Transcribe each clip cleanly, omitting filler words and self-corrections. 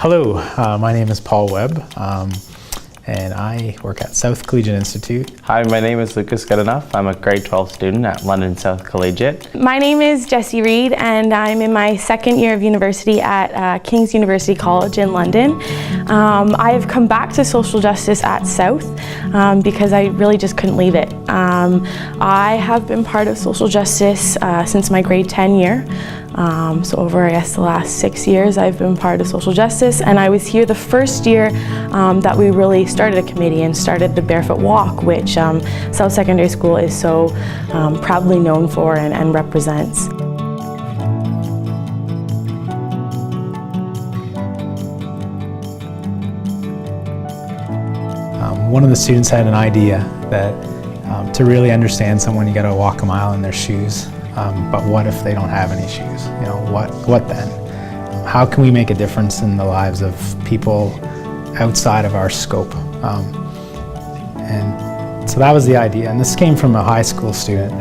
Hello, my name is Paul Webb, and I work at South Collegiate Institute. Hi, my name is Lucas Goodenough. I'm a grade 12 student at London South Collegiate. My name is Jessie Reed, and I'm in my second year of university at King's University College in London. I have come back to social justice at South because I really just couldn't leave it. I have been part of social justice since my grade 10 year. So over, I guess, the last 6 years, I've been part of social justice, and I was here the first year that we really started a committee and started the Barefoot Walk, which South Secondary School is so proudly known for and represents. One of the students had an idea that to really understand someone, you got to walk a mile in their shoes. But what if they don't have any shoes? You know, what then? How can we make a difference in the lives of people outside of our scope? And so that was the idea. And this came from a high school student.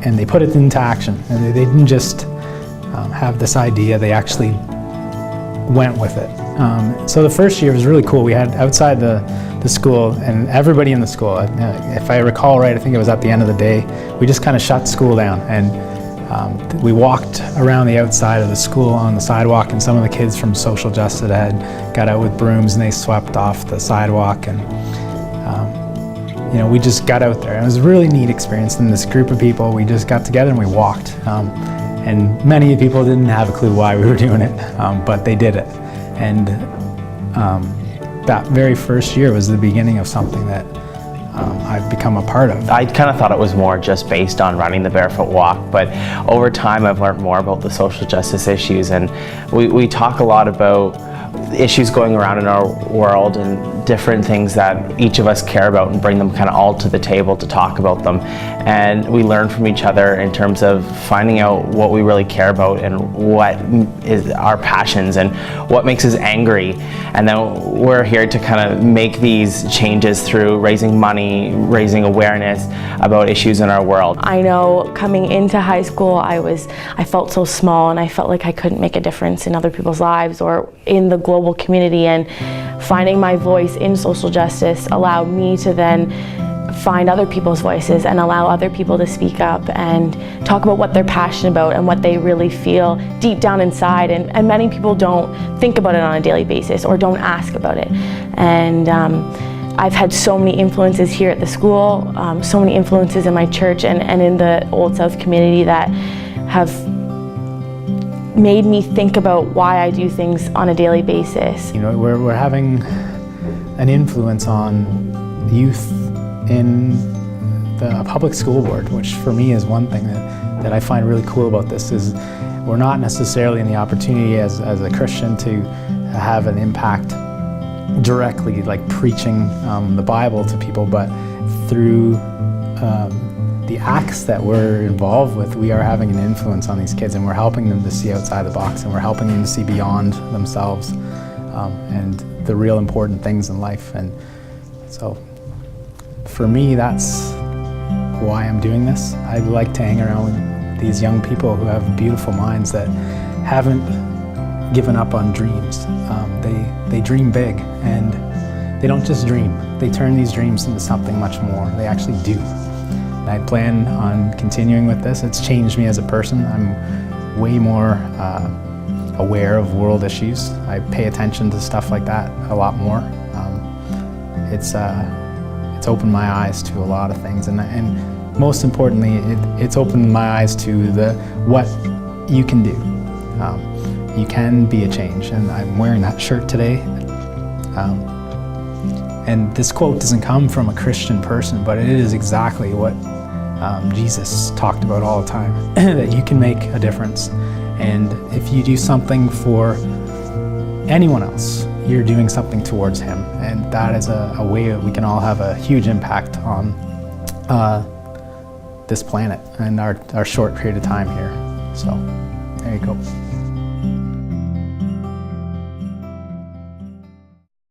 And they put it into action. And they didn't just have this idea, they actually went with it. So the first year was really cool. We had outside the school, and everybody in the school, if I recall right, I think it was at the end of the day, we just kind of shut school down, and we walked around the outside of the school on the sidewalk, and some of the kids from social justice had got out with brooms and they swept off the sidewalk, and you know, we just got out there. It was a really neat experience. And this group of people, we just got together and we walked, and many people didn't have a clue why we were doing it, but they did it. And that very first year was the beginning of something that I've become a part of. I kind of thought it was more just based on running the Barefoot Walk, but over time I've learned more about the social justice issues, and we talk a lot about issues going around in our world and different things that each of us care about, and bring them kind of all to the table to talk about them. And we learn from each other in terms of finding out what we really care about and what is our passions and what makes us angry. And then we're here to kind of make these changes through raising money, raising awareness about issues in our world. I know coming into high school, I felt so small, and I felt like I couldn't make a difference in other people's lives or in the global community, and finding my voice in social justice allowed me to then find other people's voices and allow other people to speak up and talk about what they're passionate about and what they really feel deep down inside. And many people don't think about it on a daily basis or don't ask about it. And I've had so many influences here at the school, so many influences in my church and in the Old South community that have made me think about why I do things on a daily basis. You know, we're having an influence on youth in the public school board, which for me is one thing that I find really cool about this, is we're not necessarily in the opportunity as a Christian to have an impact directly, like preaching the Bible to people, but through the acts that we're involved with, we are having an influence on these kids, and we're helping them to see outside the box, and we're helping them to see beyond themselves and the real important things in life. And so for me, that's why I'm doing this. I like to hang around with these young people who have beautiful minds that haven't given up on dreams. They dream big, and they don't just dream. They turn these dreams into something much more. They actually do. I plan on continuing with this. It's changed me as a person. I'm way more aware of world issues. I pay attention to stuff like that a lot more. It's opened my eyes to a lot of things, and most importantly, it's opened my eyes to what you can do. You can be a change, and I'm wearing that shirt today. And this quote doesn't come from a Christian person, but it is exactly what Jesus talked about all the time, that you can make a difference. And if you do something for anyone else, you're doing something towards Him. And that is a way that we can all have a huge impact on this planet and our short period of time here. So there you go.